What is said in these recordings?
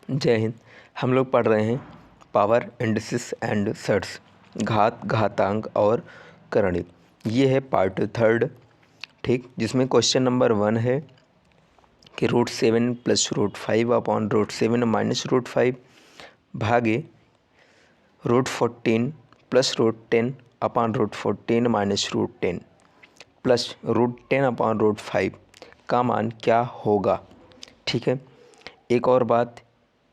जय हिंद। हम लोग पढ़ रहे हैं पावर, इंडिसेस एंड सेट्स, घात, घातांक और करणिक। ये है पार्ट थर्ड, ठीक, जिसमें क्वेश्चन नंबर 1 है कि √7 + √5 अपॉन √7 माइनस √5 भागे √14 + √10 अपॉन √14 माइनस √10 प्लस √10 अपॉन √5 का मान क्या होगा। ठीक है। एक और बात,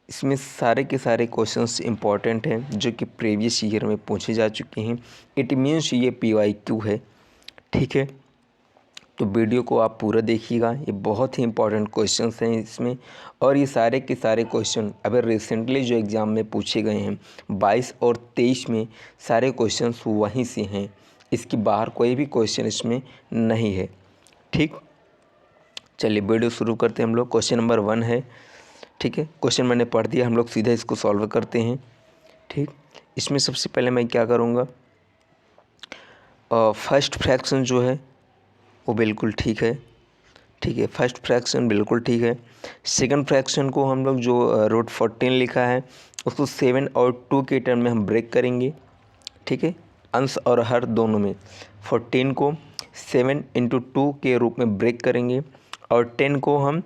इसमें सारे के सारे क्वेश्चंस इंपॉर्टेंट हैं जो कि प्रीवियस ईयर में पूछे जा चुके हैं। इट मीन्स ये PYQ है। ठीक है, तो वीडियो को आप पूरा देखिएगा, ये बहुत ही इंपॉर्टेंट क्वेश्चंस हैं इसमें। और ये सारे के सारे क्वेश्चन अभी रिसेंटली जो एग्ज़ाम में पूछे गए हैं 22 और 23 में, सारे क्वेश्चंस वहीं से हैं। इसके बाहर कोई भी क्वेश्चन इसमें नहीं है। ठीक, चलिए वीडियो शुरू करते हैं हम लोग। क्वेश्चन नंबर 1 है, ठीक है, क्वेश्चन मैंने पढ़ दिया, हम लोग सीधा इसको सॉल्व करते हैं। ठीक, इसमें सबसे पहले मैं क्या करूँगा, फर्स्ट फ्रैक्शन जो है वो बिल्कुल ठीक है। ठीक है, फर्स्ट फ्रैक्शन बिल्कुल ठीक है। सेकंड फ्रैक्शन को हम लोग जो √14 लिखा है उसको 7 और 2 के टर्म में हम ब्रेक करेंगे। ठीक है, अंश और हर दोनों में 14 को 7 × 2 के रूप में ब्रेक करेंगे और 10 को हम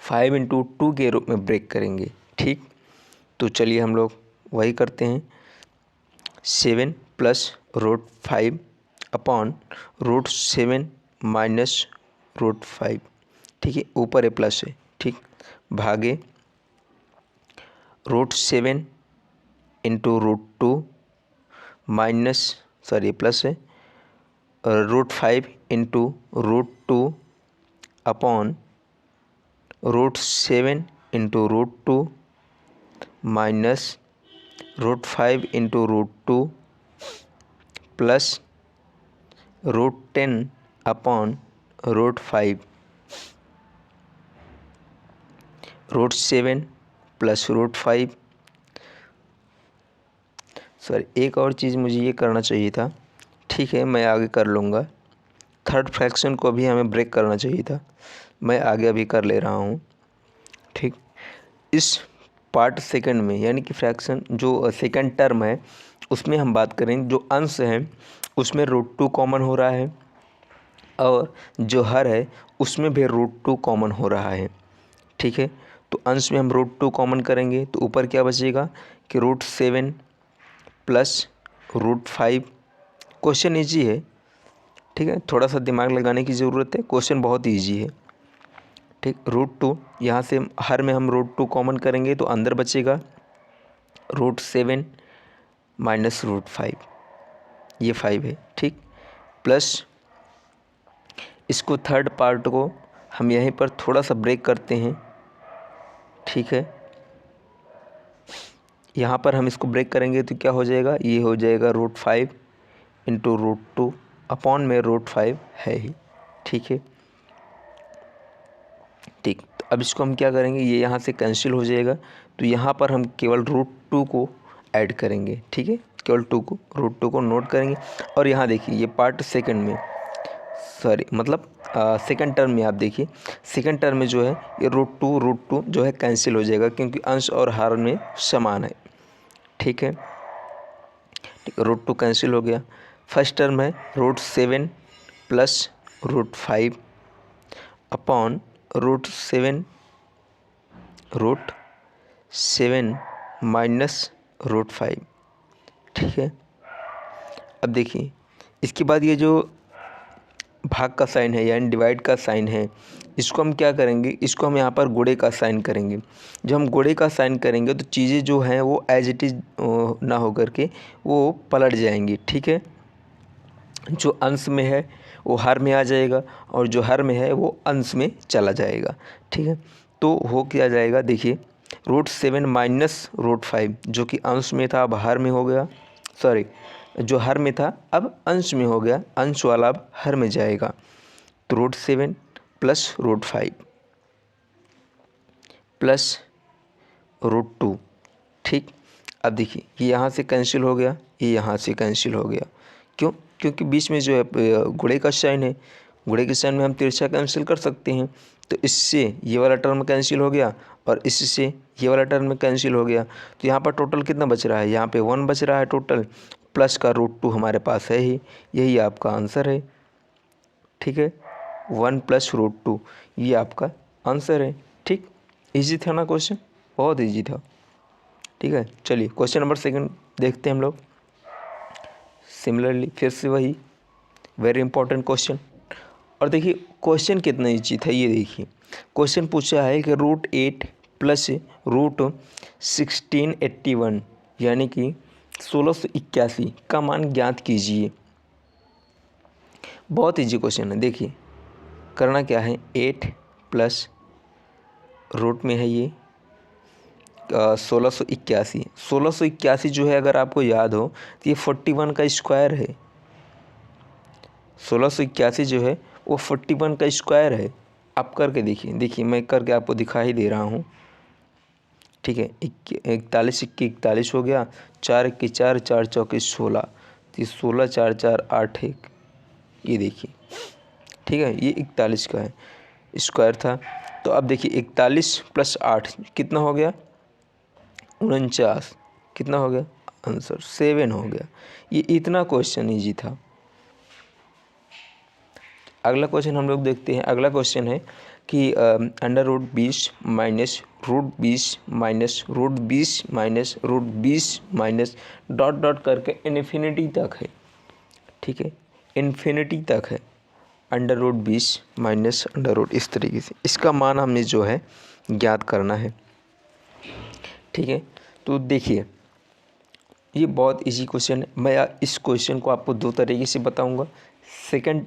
5 × 2 के रूप में ब्रेक करेंगे। ठीक, तो चलिए हम लोग वही करते हैं। 7 + √5 अपॉन √7 माइनस √5, ठीक है, ऊपर है प्लस है, ठीक, भागे √7 × √2 माइनस, सॉरी प्लस है, √5 × √2 upon √7 × √2 minus √5 × √2 plus √10 upon √5, √7 + √5। Sorry, एक और चीज़ मुझे ये करना चाहिए था, ठीक है, मैं आगे कर लूँगा। थर्ड फ्रैक्शन को भी हमें ब्रेक करना चाहिए था, मैं आगे अभी कर ले रहा हूँ। ठीक, इस पार्ट सेकंड में यानी कि फ्रैक्शन जो सेकंड टर्म है उसमें हम बात करें, जो अंश है उसमें √2 कॉमन हो रहा है और जो हर है उसमें भी √2 कॉमन हो रहा है। ठीक है, तो अंश में हम √2 कॉमन करेंगे तो ऊपर क्या बचेगा कि √7 + √5। क्वेश्चन ईजी है, ठीक है, थोड़ा सा दिमाग लगाने की ज़रूरत है, क्वेश्चन बहुत ईजी है। ठीक, √2 यहाँ से हर में हम √2 कॉमन करेंगे तो अंदर बचेगा √7 माइनस √5, ये 5 है। ठीक, प्लस इसको थर्ड पार्ट को हम यहीं पर थोड़ा सा ब्रेक करते हैं। ठीक है, यहाँ पर हम इसको ब्रेक करेंगे तो क्या हो जाएगा, ये हो जाएगा √5 × √2 अपॉन में √5 है ही। ठीक है, ठीक, तो अब इसको हम क्या करेंगे, ये यहाँ से कैंसिल हो जाएगा तो यहाँ पर हम केवल √2 को ऐड करेंगे। ठीक है, केवल √2 को नोट करेंगे। और यहाँ देखिए ये पार्ट सेकंड में, सॉरी मतलब सेकंड टर्म में आप देखिए, सेकंड टर्म में जो है ये √2 जो है कैंसिल हो जाएगा क्योंकि अंश और हर में समान है। ठीक है, ठीक, √2 कैंसिल हो गया। फर्स्ट टर्म है √7 + √5 अपॉन √7 माइनस √5। ठीक है, अब देखिए इसके बाद ये जो भाग का साइन है यानी डिवाइड का साइन है, इसको हम क्या करेंगे, इसको हम यहाँ पर गुणे का साइन करेंगे। जब हम गुणे का साइन करेंगे तो चीज़ें जो हैं वो एज इट इज़ ना हो करके वो पलट जाएंगी। ठीक है, जो अंश में है वो हर में आ जाएगा और जो हर में है वो अंश में चला जाएगा। ठीक है, तो हो क्या जाएगा, देखिए √7 माइनस √5 जो कि अंश में था अब हर में हो गया, सॉरी जो हर में था अब अंश में हो गया, अंश वाला अब हर में जाएगा। तो √7 + √5 प्लस √2। ठीक, अब देखिए ये यहाँ से कैंसिल हो गया, ये यहाँ से कैंसिल हो गया। क्यों, क्योंकि बीच में जो है गुणे का साइन है, गुणे के साइन में हम तिरछा कैंसिल कर सकते हैं, तो इससे ये वाला टर्म कैंसिल हो गया और इससे ये वाला टर्म कैंसिल हो गया। तो यहाँ पर टोटल कितना बच रहा है, यहाँ पे 1 बच रहा है टोटल, प्लस का √2 हमारे पास है ही, यही आपका आंसर है। ठीक है, 1 + √2 ये आपका आंसर है। ठीक, इजी था ना क्वेश्चन, बहुत इजी था। ठीक है, चलिए क्वेश्चन नंबर 2 देखते हैं हम लोग। सिमिलरली फिर से वही वेरी इंपॉर्टेंट क्वेश्चन, और देखिए क्वेश्चन कितना ईजी था। ये देखिए क्वेश्चन पूछा है कि √8 + √1681 यानी कि 1681 का मान ज्ञात कीजिए। बहुत ईजी क्वेश्चन है। देखिए करना क्या है, 8 प्लस रूट में है ये 1681। 1681 जो है अगर आपको याद हो तो ये 41 का स्क्वायर है। 1681 जो है वो 41 का स्क्वायर है। आप करके देखिए, देखिए मैं करके आपको दिखा ही दे रहा हूँ। ठीक है, 41 × 41 हो गया, 4 × 4 4 × 4 = 16, तो 16 4 4 8 1, ये देखिए। ठीक है, ये 41 का है स्क्वायर था। तो अब देखिए 41 + 8 कितना हो गया, 49, कितना हो गया आंसर 7 हो गया। ये इतना क्वेश्चन ईजी था। अगला क्वेश्चन हम लोग देखते हैं। अगला क्वेश्चन है कि √20 minus √20 minus √20 minus √20 minus dot dot करके इन्फिनिटी तक है। ठीक है, इन्फिनिटी तक है, √20 माइनस √, इस तरीके से इसका मान हमें जो है ज्ञात करना है। ठीक है, तो देखिए ये बहुत इजी क्वेश्चन है। मैं इस क्वेश्चन को आपको 2 तरीके से बताऊंगा। सेकंड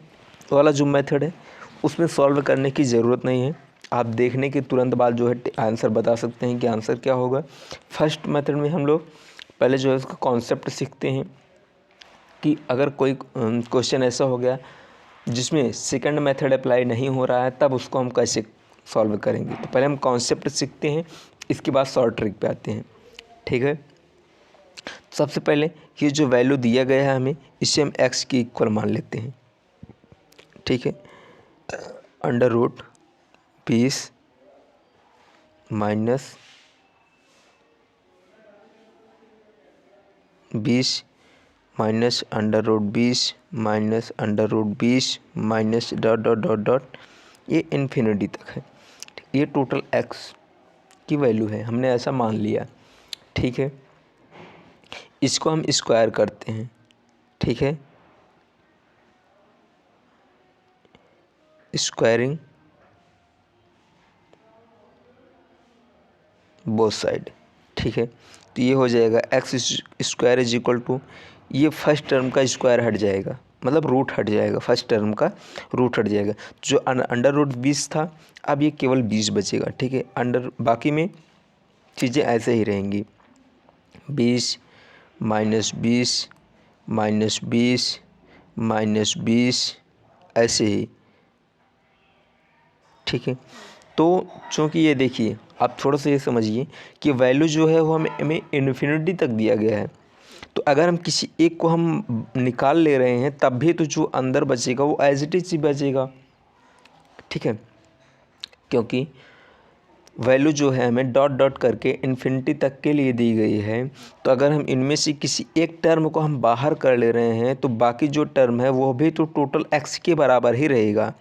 वाला जो मेथड है उसमें सॉल्व करने की ज़रूरत नहीं है, आप देखने के तुरंत बाद जो है आंसर बता सकते हैं कि आंसर क्या होगा। फर्स्ट मेथड में हम लोग पहले जो है उसका कॉन्सेप्ट सीखते हैं कि अगर कोई क्वेश्चन ऐसा हो गया जिसमें सेकंड मेथड अप्लाई नहीं हो रहा है तब उसको हम कैसे सॉल्व करेंगे। तो पहले हम कॉन्सेप्ट सीखते हैं, इसके बाद शॉर्ट ट्रिक पे आते हैं। ठीक है, सबसे पहले ये जो वैल्यू दिया गया है हमें, इसे हम x की इक्वल मान लेते हैं। ठीक है, √20 minus 20 minus √20 minus √20 minus dot dot dot dot, ये इन्फिनिटी तक है। ये टोटल x की वैल्यू है, हमने ऐसा मान लिया। ठीक है, इसको हम स्क्वायर करते हैं। ठीक है, स्क्वायरिंग बोथ साइड। ठीक है, तो ये हो जाएगा x² = ये फर्स्ट टर्म का स्क्वायर हट जाएगा, मतलब रूट हट जाएगा, फर्स्ट टर्म का रूट हट जाएगा। जो √20 था अब ये केवल 20 बचेगा। ठीक है, बाकी में चीज़ें ऐसे ही रहेंगी, 20 माइनस 20 माइनस 20 माइनस 20 ऐसे ही। ठीक है, तो चूँकि ये देखिए आप थोड़ा सा ये समझिए कि वैल्यू जो है वो हमें इन्फिनिटी तक दिया गया है। तो अगर हम किसी एक को हम निकाल ले रहे हैं तब भी तो जो अंदर बचेगा वो एज इट इज ही बचेगा। ठीक है, क्योंकि वैल्यू जो है हमें डॉट डॉट करके इन्फिनिटी तक के लिए दी गई है। तो अगर हम इनमें से किसी एक टर्म को हम बाहर कर ले रहे हैं तो बाकी जो टर्म है वो भी तो टोटल x के बराबर ही रहेगा।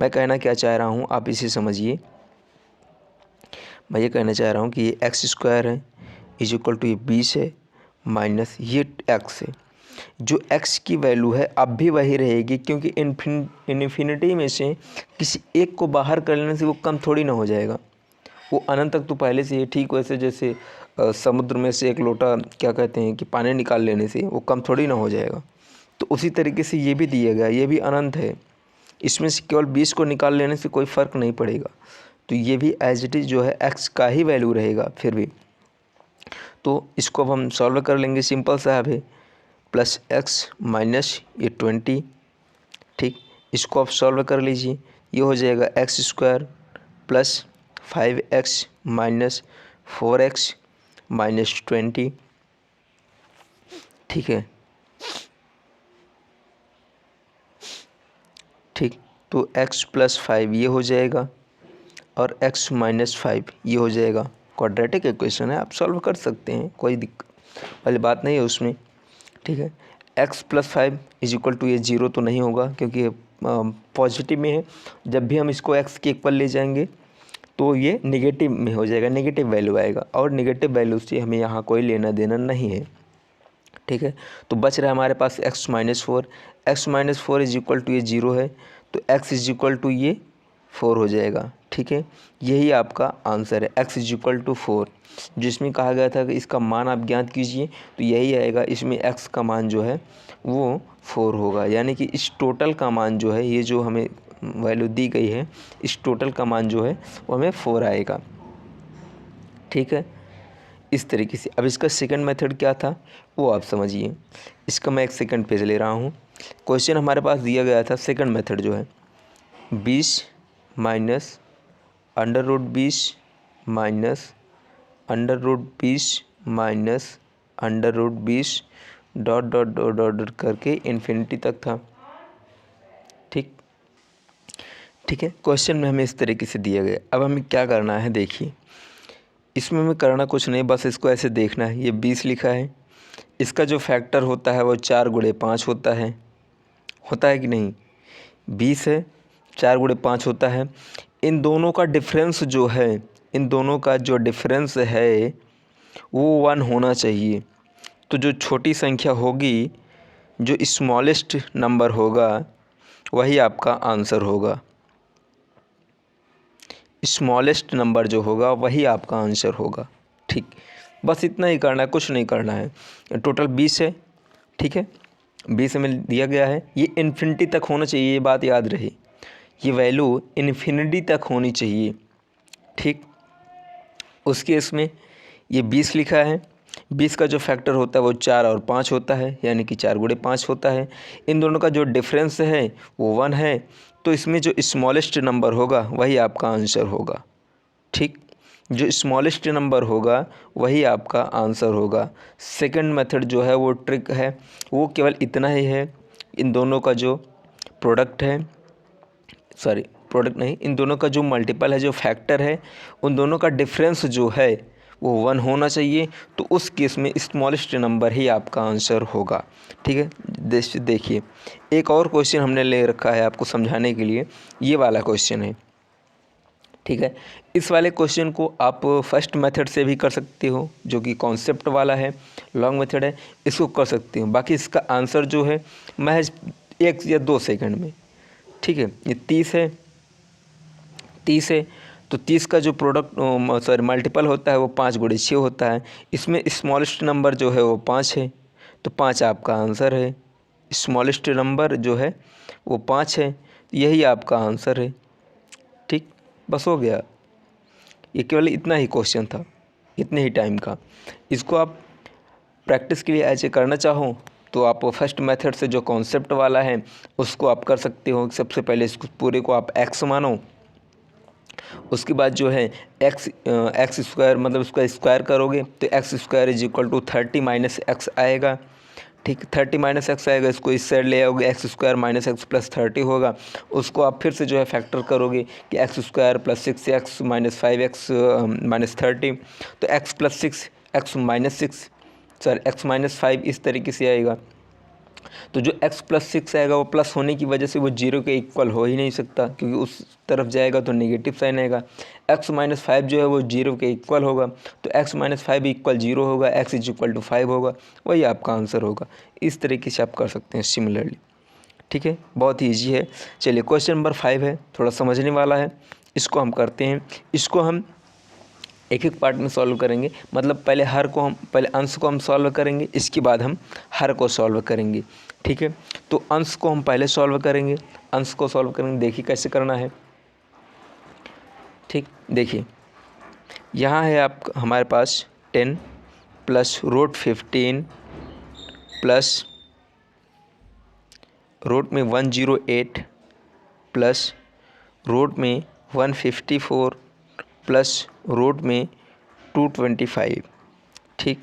मैं कहना क्या चाह रहा हूँ आप इसे समझिए। मैं ये कहना चाह रहा हूँ कि ये x² है = ये 20 है माइनस ये x है। जो x की वैल्यू है अब भी वही रहेगी, क्योंकि इन्फिनिटी में से किसी एक को बाहर कर लेने से वो कम थोड़ी ना हो जाएगा, वो अनंत तक तो पहले से ही। ठीक वैसे जैसे समुद्र में से एक लोटा क्या कहते हैं कि पानी निकाल लेने से वो कम थोड़ी ना हो जाएगा, तो उसी तरीके से ये भी दिया गया, ये भी अनंत है, इसमें से केवल 20 को निकाल लेने से कोई फ़र्क नहीं पड़ेगा। तो ये भी एज इट इज़ जो है x का ही वैल्यू रहेगा फिर भी। तो इसको अब हम सॉल्व कर लेंगे, सिंपल सा है, +x माइनस ये 20। ठीक, इसको आप सॉल्व कर लीजिए, ये हो जाएगा x² plus 5x minus 4x minus 20। ठीक है, ठीक, तो x+5 ये हो जाएगा और x-5 ये हो जाएगा। क्वाड्रेटिक इक्वेशन है, आप सॉल्व कर सकते हैं, कोई दिक्कत वाली बात नहीं है उसमें। ठीक है, x+5 = ये 0 तो नहीं होगा क्योंकि ये पॉजिटिव में है। जब भी हम इसको x के इक्वल ले जाएंगे तो ये नेगेटिव में हो जाएगा, नेगेटिव वैल्यू आएगा, और नेगेटिव वैल्यू से हमें यहाँ कोई लेना देना नहीं है। ठीक है, तो बच रहा है हमारे पास x-4। x-4 ये 0 है, तो x ये 4 हो जाएगा। ठीक है, यही आपका आंसर है, x = 4। जिसमें कहा गया था कि इसका मान आप ज्ञात कीजिए, तो यही आएगा। इसमें x का मान जो है वो 4 होगा, यानी कि इस टोटल का मान जो है, ये जो हमें वैल्यू दी गई है, इस टोटल का मान जो है वो हमें 4 आएगा। ठीक है, इस तरीके से। अब इसका सेकंड मेथड क्या था वो आप समझिए। इसका मैं एक सेकंड पेज ले रहा हूँ। क्वेश्चन हमारे पास दिया गया था, सेकंड मेथड जो है 20 minus √20 minus √20 minus √20 dot dot dot dot dot करके इन्फिनिटी तक था। ठीक है, क्वेश्चन में हमें इस तरीके से दिया गया। अब हमें क्या करना है, देखिए इसमें हमें करना कुछ नहीं, बस इसको ऐसे देखना है। ये 20 लिखा है, इसका जो फैक्टर होता है वो 4 × 5 होता है कि नहीं। 20 है, 4 × 5 होता है। इन दोनों का डिफरेंस जो है, इन दोनों का जो डिफरेंस है वो 1 होना चाहिए। तो जो छोटी संख्या होगी, जो स्मॉलेस्ट नंबर होगा, वही आपका आंसर होगा। स्मॉलेस्ट नंबर जो होगा वही आपका आंसर होगा। ठीक, बस इतना ही करना है, कुछ नहीं करना है। टोटल 20 है। ठीक है, 20 में दिया गया है, ये इन्फिनिटी तक होना चाहिए, ये बात याद रहे, ये वैल्यू इन्फिनिटी तक होनी चाहिए। ठीक, उस केस में ये 20 लिखा है, 20 का जो फैक्टर होता है वो 4 और 5 होता है, यानी कि 4 × 5 होता है। इन दोनों का जो डिफरेंस है वो 1 है, तो इसमें जो स्मॉलेस्ट नंबर होगा वही आपका आंसर होगा। ठीक, जो स्मॉलेस्ट नंबर होगा वही आपका आंसर होगा। सेकंड मेथड जो है वो ट्रिक है, वो केवल इतना ही है, इन दोनों का जो प्रोडक्ट है, सॉरी प्रोडक्ट नहीं, इन दोनों का जो मल्टीपल है, जो फैक्टर है, उन दोनों का डिफरेंस जो है वो 1 होना चाहिए। तो उस केस में स्मॉलेस्ट नंबर ही आपका आंसर होगा। ठीक है, देखिए एक और क्वेश्चन हमने ले रखा है आपको समझाने के लिए, ये वाला क्वेश्चन है। ठीक है, इस वाले क्वेश्चन को आप फर्स्ट मेथड से भी कर सकते हो, जो कि कॉन्सेप्ट वाला है, लॉन्ग मेथड है, इसको कर सकते हो। बाकी इसका आंसर जो है महज 1 या 2 सेकंड में। ठीक है, ये 30 है, 30 है, तो 30 का जो प्रोडक्ट मल्टीपल होता है वो 5 × 6 होता है। इसमें स्मॉलेस्ट नंबर जो है वो 5 है, तो 5 आपका आंसर है। स्मॉलेस्ट नंबर जो है वो 5 है, यही आपका आंसर है। ठीक, बस हो गया, ये केवल इतना ही क्वेश्चन था, इतने ही टाइम का। इसको आप प्रैक्टिस के लिए ऐसे करना चाहो तो आप फर्स्ट मेथड से जो कॉन्सेप्ट वाला है उसको आप कर सकते हो। सबसे पहले इसको पूरे को आप x मानो, उसके बाद जो है x² मतलब उसका स्क्वायर करोगे तो x² = 30 - x आएगा। ठीक, 30 - x आएगा, इसको इस साइड ले आओगे, x² - x + 30 होगा। उसको आप फिर से जो है फैक्टर करोगे कि x² + 6x - 5x - 30, तो x + 6 x - 6 सॉरी x - 5 इस तरीके से आएगा। तो जो x + 6 आएगा वो प्लस होने की वजह से वो 0 के इक्वल हो ही नहीं सकता, क्योंकि उस तरफ जाएगा तो नेगेटिव साइन आएगा। x - 5 जो है वो 0 के इक्वल होगा, तो x - 5 = 0 होगा, x = 5 होगा, वही आपका आंसर होगा। इस तरीके से आप कर सकते हैं सिमिलरली। ठीक है, बहुत ही ईजी है। चलिए क्वेश्चन नंबर 5 है, थोड़ा समझने वाला है, इसको हम करते हैं। इसको हम एक एक पार्ट में सॉल्व करेंगे, मतलब पहले अंश को हम सॉल्व करेंगे, इसके बाद हम हर को सॉल्व करेंगे। ठीक है, तो अंश को हम पहले सॉल्व करेंगे, अंश को सॉल्व करेंगे। देखिए कैसे करना है। ठीक, देखिए यहाँ है आप हमारे पास 10 + √15 प्लस रूट में 108 प्लस रूट में 154 प्लस रूट में 225। ठीक,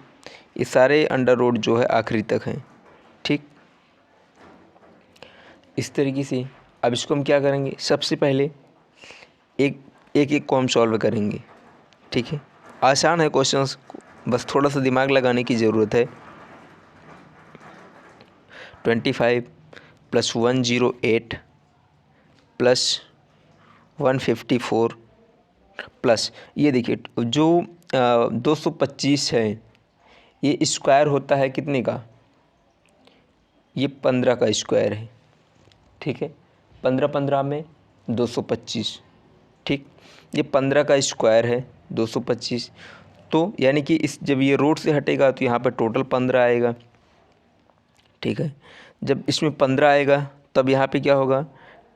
ये सारे अंडर रूट जो है आखिरी तक हैं। ठीक, इस तरीके से अब इसको हम क्या करेंगे, सबसे पहले एक एक को हम सॉल्व करेंगे। ठीक है, आसान है क्वेश्चंस, बस थोड़ा सा दिमाग लगाने की ज़रूरत है। 25 + 108 + 154 प्लस ये देखिए जो 225 है, ये स्क्वायर होता है कितने का, ये 15 का स्क्वायर है। ठीक है, 15 15 में 225। ठीक, ये 15 का स्क्वायर है 225, तो यानी कि इस जब ये रूट से हटेगा तो यहाँ पर टोटल 15 आएगा। ठीक है, जब इसमें 15 आएगा तब यहाँ पे क्या होगा,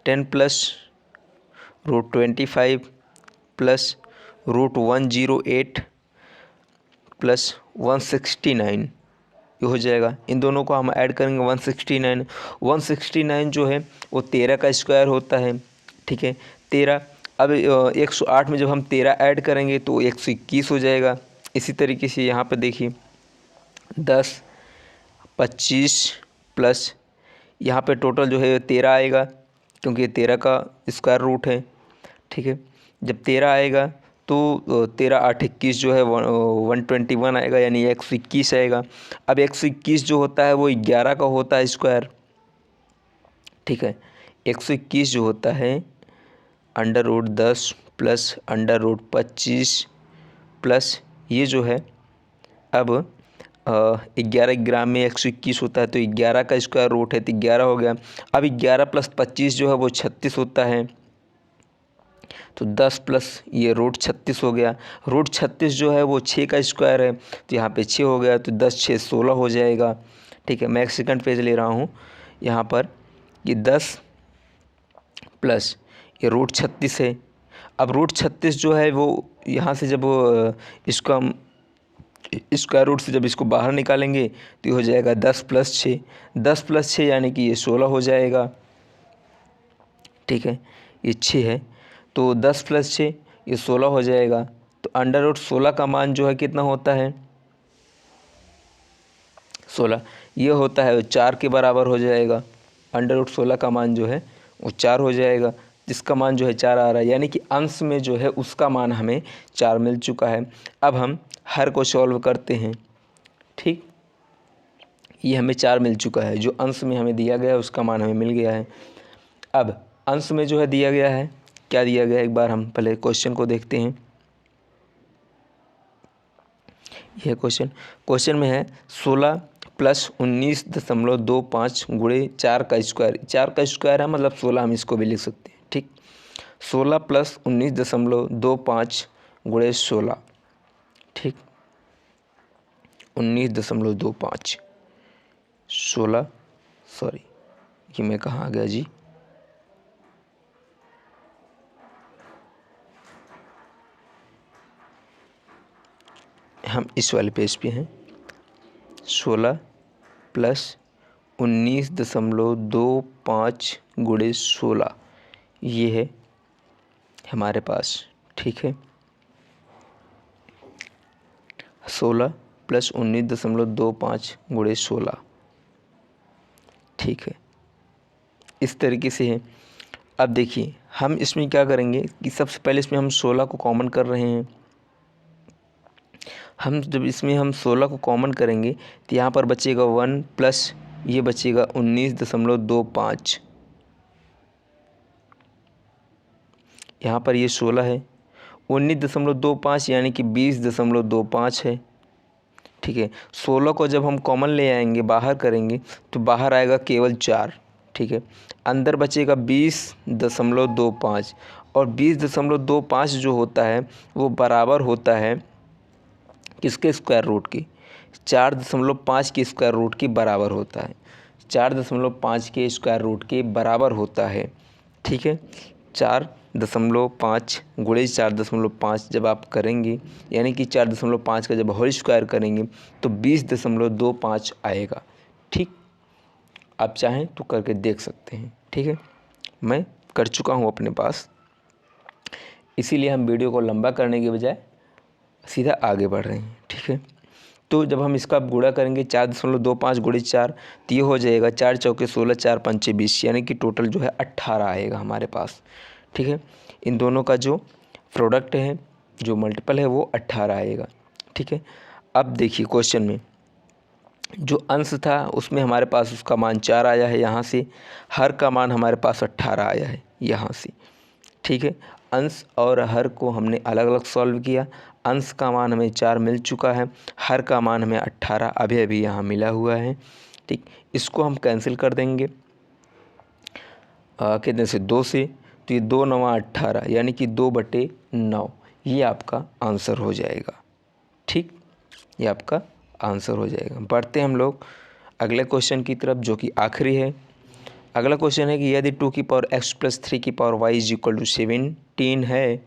10 + √25 + √108 + 169, ये हो जाएगा। इन दोनों को हम ऐड करेंगे 169 जो है वो 13 का स्क्वायर होता है। ठीक है, 13, अब 108 में जब हम 13 ऐड करेंगे तो 121 हो जाएगा। इसी तरीके से यहाँ पे देखिए 10 25 प्लस यहाँ पे टोटल जो है 13 आएगा, क्योंकि ये 13 का स्क्वायर रूट है। ठीक है, जब 13 आएगा तो 13 8 21 जो है 121 आएगा, यानी 121 आएगा। अब 121 जो होता है वो 11 का होता है स्क्वायर। ठीक है, 121 जो होता है √10 + √25 प्लस ये जो है, अब 11 ग्राम में 121 होता है तो 11 का स्क्वायर रूट है तो 11 हो गया। अब 11 + 25 जो है वो 36 होता है, तो 10 प्लस ये √36 हो गया। √36 जो है वो 6 का स्क्वायर है, तो यहाँ पे 6 हो गया, तो 10 6 16 हो जाएगा। ठीक है, मैं एक सेकंड पेज ले रहा हूँ यहाँ पर, ये 10 प्लस ये √36 है। अब √36 जो है वो यहाँ से जब इसको हम स्क्वायर रूट से जब इसको बाहर निकालेंगे तो ये हो जाएगा 10 + 6, 10 + 6 यानी कि ये 16 हो जाएगा। ठीक है, ये 6 है तो 10 + 6 ये 16 हो जाएगा। तो √16 का मान जो है कितना होता है, 16, ये होता है 4 के बराबर हो जाएगा। √16 का मान जो है वो 4 हो जाएगा, जिसका मान जो है 4 आ रहा है, यानी कि अंश में जो है उसका मान हमें 4 मिल चुका है। अब हम हर को सॉल्व करते हैं। ठीक, ये हमें 4 मिल चुका है, जो अंश में हमें दिया गया है उसका मान हमें मिल गया है। अब अंश में जो है दिया गया है, क्या दिया गया है, एक बार हम पहले क्वेश्चन को देखते हैं। यह क्वेश्चन में है 16 + 19.25 × 4 का स्क्वायर, 4 का स्क्वायर है मतलब 16, हम इसको भी लिख सकते हैं। ठीक, 16 + 19.25 × 16, ठीक, 19.25 16, सॉरी ये मैं कहाँ आ गया जी, हम इस वाले पेज पे हैं। 16 + 19.25 × 16 ये है हमारे पास। ठीक है, 16 + 19.25 × 16, ठीक है, इस तरीके से है। अब देखिए हम इसमें क्या करेंगे कि सबसे पहले इसमें हम 16 को कॉमन कर रहे हैं। हम जब इसमें हम 16 को कॉमन करेंगे तो यहाँ पर बचेगा 1 प्लस ये बचेगा 19.25, यहाँ पर ये 16 है, 19.25 यानी कि 20.25 है। ठीक है, 16 को जब हम कॉमन ले आएंगे बाहर करेंगे तो बाहर आएगा केवल 4। ठीक है, अंदर बचेगा 20.25 और 20.25 जो होता है वो बराबर होता है किसके स्क्वायर रूट की, 4.5 के स्क्वायर रूट के बराबर होता है, 4.5 के स्क्वायर रूट के बराबर होता है। ठीक है, 4.5 × 4.5 जब आप करेंगे यानी कि 4.5 का जब होल स्क्वायर करेंगे तो 20.25 आएगा। ठीक, आप चाहें तो करके देख सकते हैं। ठीक है, मैं कर चुका हूँ अपने पास, इसीलिए हम वीडियो को लंबा करने के बजाय सीधा आगे बढ़ रहे हैं। ठीक है, तो जब हम इसका गुणा करेंगे 4.25 गुणे 4 तो ये हो जाएगा 4 चौके 16, 4 पंचे 20, यानी कि टोटल जो है 18 आएगा हमारे पास। ठीक है, इन दोनों का जो प्रोडक्ट है, जो मल्टीपल है, वो 18 आएगा। ठीक है, अब देखिए क्वेश्चन में जो अंश था उसमें हमारे पास उसका मान 4 आया है, यहाँ से हर का मान हमारे पास 18 आया है यहाँ से। ठीक है, अंश और हर को हमने अलग अलग सॉल्व किया। अंश का मान हमें 4 मिल चुका है, हर का मान हमें 18 अभी अभी यहाँ मिला हुआ है। ठीक, इसको हम कैंसिल कर देंगे कितने से, 2 से, तो ये 2 9 18, यानी कि 2/9, ये आपका आंसर हो जाएगा। ठीक, ये आपका आंसर हो जाएगा। बढ़ते हम लोग अगले क्वेश्चन की तरफ, जो कि आखिरी है। अगला क्वेश्चन है कि यदि 2x + 3y = 17 है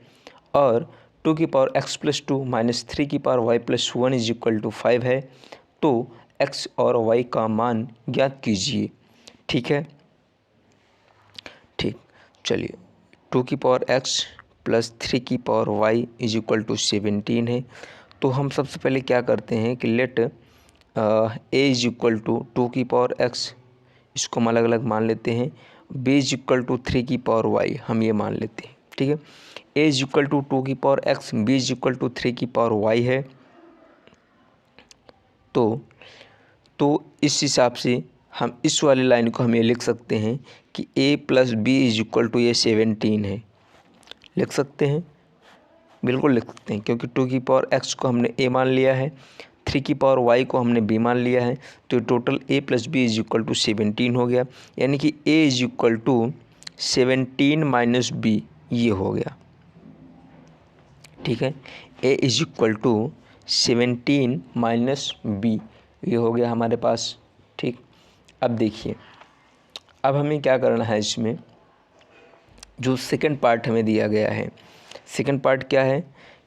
और 2x + 2 - 3y + 1 = 5 है, तो x और y का मान ज्ञात कीजिए। ठीक है, ठीक, चलिए 2x + 3y = 17 है, तो हम सबसे पहले क्या करते हैं कि लेट a = 2x, इसको हम अलग अलग मान लेते हैं। b = 3y हम ये मान लेते हैं। ठीक है, a = 2x, b = 3y है, तो इस हिसाब से हम इस वाली लाइन को हम ये लिख सकते हैं कि a + b = ये 17 है। लिख सकते हैं, बिल्कुल लिख सकते हैं, क्योंकि 2x को हमने a मान लिया है, 3y को हमने b मान लिया है, तो टोटल a + b = 17 हो गया, यानी कि a = 17 - b, ये हो गया। ठीक है, a = 17 - b, ये हो गया हमारे पास। ठीक, अब देखिए, अब हमें क्या करना है, इसमें जो सेकंड पार्ट हमें दिया गया है, सेकंड पार्ट क्या है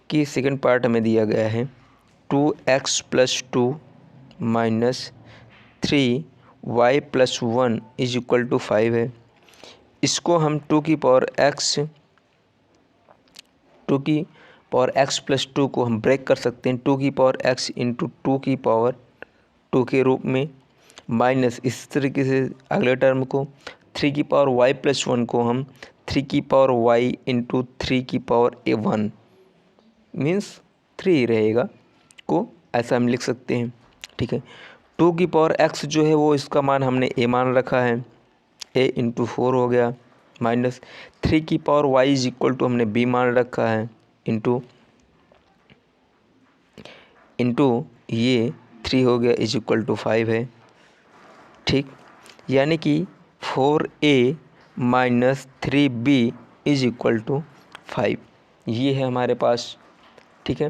कि सेकंड पार्ट हमें दिया गया है 2x + 2 - 3y + 1 = 5 है। इसको हम 2x + 2 को हम ब्रेक कर सकते हैं 2x × 2 के रूप में, माइनस इस तरीके से अगले टर्म को 3y + 1 को हम 3y × 3 मीन्स 3 ही रहेगा, को ऐसा हम लिख सकते हैं। ठीक है, 2x जो है वो इसका मान हमने a मान रखा है, a × 4 हो गया, माइनस 3y = हमने b मान रखा है, इंटू ये 3 हो गया = 5 है। ठीक, यानी कि 4a - 3b = 5, ये है हमारे पास। ठीक है,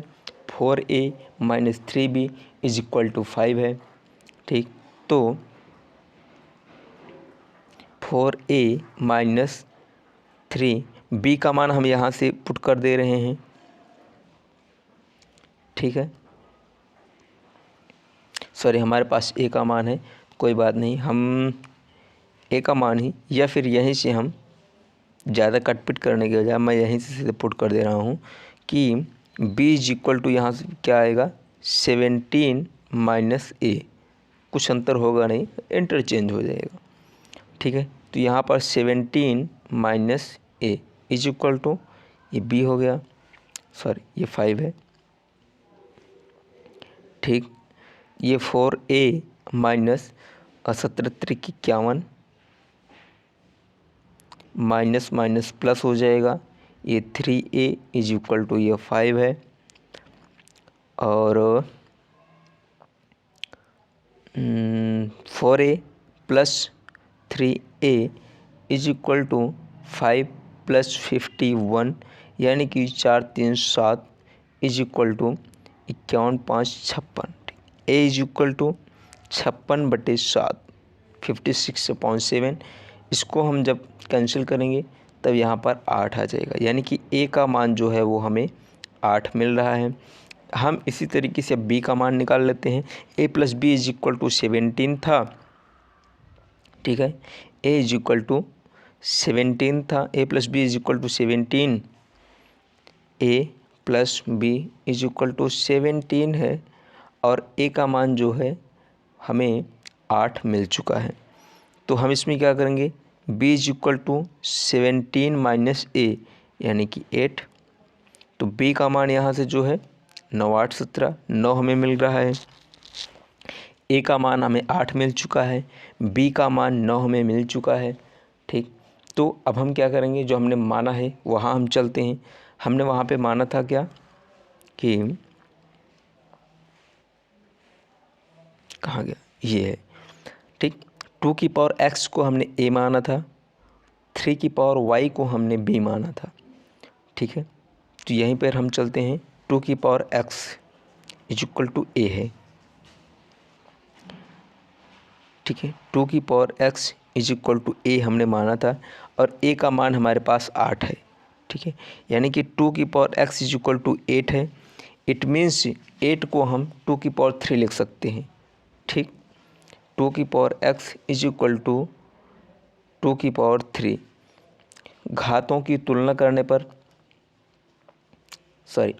4a - 3b = 5 है। ठीक, तो 4a - 3b का मान हम यहाँ से पुट कर दे रहे हैं। ठीक है, सॉरी, हमारे पास a का मान है, कोई बात नहीं, हम a का मान ही, या फिर यहीं से हम ज़्यादा कटपिट करने के बजाय मैं यहीं से सीधे पुट कर दे रहा हूँ कि b = यहाँ से क्या आएगा 17 - a, कुछ अंतर होगा नहीं, इंटरचेंज हो जाएगा। ठीक है, तो यहाँ पर 17 - a = ये b हो गया, सॉरी ये 5 है। ठीक, ये 4a - 17 × 51, माइनस माइनस प्लस हो जाएगा, ये 3a = ये 5 है, और 4a + 3a = 5 + 51, यानी कि 4 3 7 = 51 5 56, a = 56/7, 56.7। इसको हम जब कैंसिल करेंगे तब यहाँ पर 8 आ जाएगा, यानी कि a का मान जो है वो हमें 8 मिल रहा है। हम इसी तरीके से b का मान निकाल लेते हैं। a + b = 17 था। ठीक है, a = 17 था, a + b = 17, a + b = 17 है, और ए का मान जो है हमें 8 मिल चुका है। तो हम इसमें क्या करेंगे, b is equal to 17 minus a यानी कि 8। तो b का मान यहाँ से जो है 9 8 17 9 हमें मिल रहा है। a का मान हमें 8 मिल चुका है, b का मान 9 हमें मिल चुका है। ठीक, तो अब हम क्या करेंगे, जो हमने माना है वहाँ हम चलते हैं। हमने वहाँ पे माना था क्या कि कहाँ गया, ये है। ठीक, 2 की पावर x को हमने a माना था, 3 की पावर y को हमने b माना था। ठीक है, तो यहीं पर हम चलते हैं। 2 की power x is equal to a है। ठीक है, 2 की power x is equal to a हमने माना था और a का मान हमारे पास 8 है। ठीक है, यानी कि 2 की power x is equal to 8 है। इट मीन्स 8 को हम 2 की पावर 3 लिख सकते हैं। ठीक, 2 की power x is equal to 2 की पावर 3। घातों की तुलना करने पर,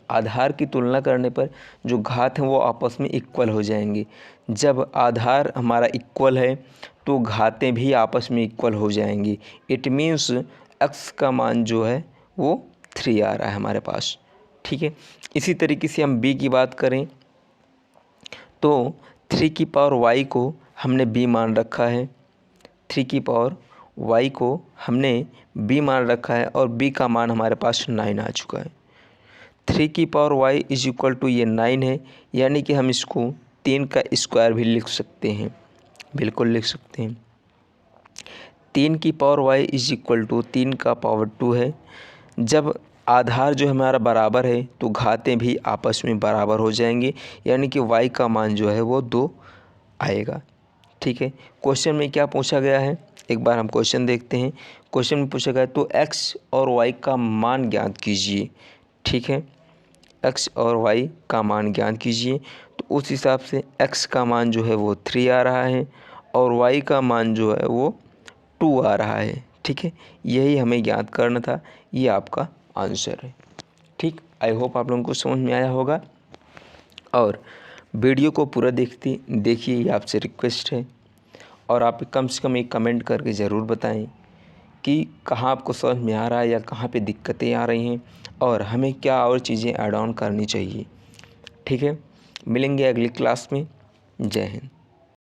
आधार की तुलना करने पर जो घात हैं वो आपस में इक्वल हो जाएंगे। जब आधार हमारा इक्वल है तो घातें भी आपस में इक्वल हो जाएंगी। इट मीन्स x का मान जो है वो 3 आ रहा है हमारे पास। ठीक है, इसी तरीके से हम b की बात करें तो 3 की पावर y को हमने b मान रखा है, 3 की पावर y को हमने b मान रखा है और b का मान हमारे पास 9 आ चुका है। 3 की power y is equal to ये 9 है, यानी कि हम इसको 3 का स्क्वायर भी लिख सकते हैं, बिल्कुल लिख सकते हैं। 3 की power y is equal to 3 का पावर 2 है। जब आधार जो हमारा बराबर है तो घातें भी आपस में बराबर हो जाएंगे, यानी कि y का मान जो है वो 2 आएगा। ठीक है, क्वेश्चन में क्या पूछा गया है, एक बार हम क्वेश्चन देखते हैं। क्वेश्चन में पूछा गया तो x और y का मान ज्ञात कीजिए। ठीक है, x और y का मान ज्ञात कीजिए। तो उस हिसाब से x का मान जो है वो 3 आ रहा है और y का मान जो है वो 2 आ रहा है। ठीक है, यही हमें ज्ञात करना था, ये आपका आंसर है। ठीक, आई होप आप लोगों को समझ में आया होगा और वीडियो को पूरा देखिए, ये आपसे रिक्वेस्ट है। और आप कम से कम एक कमेंट करके ज़रूर बताएं कि कहाँ आपको समझ में आ रहा है या कहाँ पे दिक्कतें आ रही हैं और हमें क्या और चीज़ें ऐड ऑन करनी चाहिए। ठीक है, मिलेंगे अगली क्लास में। जय हिंद।